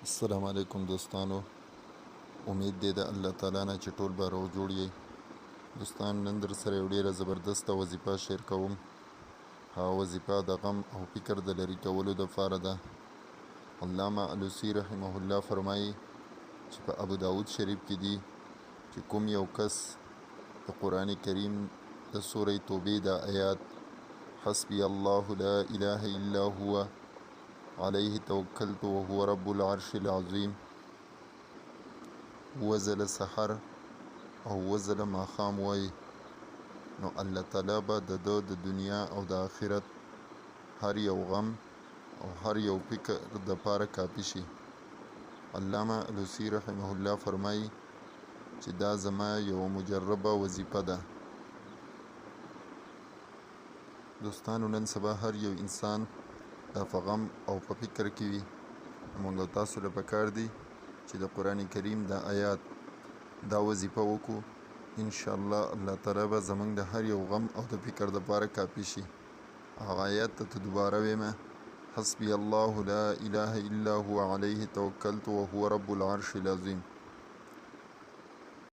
السلام علیکم دوستانو. امید دی د الله تعالی نه چې ټول به روغ جوړ یئ. دوستان، نن در سره یو ډیره زبردسته وظیفه شیر کوم. هغه وظیفه د غم او فکر د لرې کولو دپاره ده. علامه الوسی رحمه الله فرمایي چې په ابو داود شریف کې دي چې کوم یو کس د قرآن کریم د سوره توبې د آیات حسبی الله لا اله الا هو علیه توکلت وهو رب العرش العظیم وزل سحر او وزل ماښام وایي، نو الله تعالی به د ده د دنیا او د آخرت هر یو غم او هر یو فکر د پاره کافي شي. علامه الوسی رحمه الله فرمایي چې دا زما یو مجربه وظیفه ده. دوستانو، نن سبا هر یو انسان په غم او په فکر کې وي. موږ تاسو له پکار دی چې د قرآن کریم د آیات دا وظیفه وکړو. انشاءالله الله تعالی به زموږ د هر یو غم او د فکر دپاره کافي شي. هغه آیات ته دوباره ویمه: حسبی الله لا اله الا هو علیه توکلت وهو رب العرش العظیم.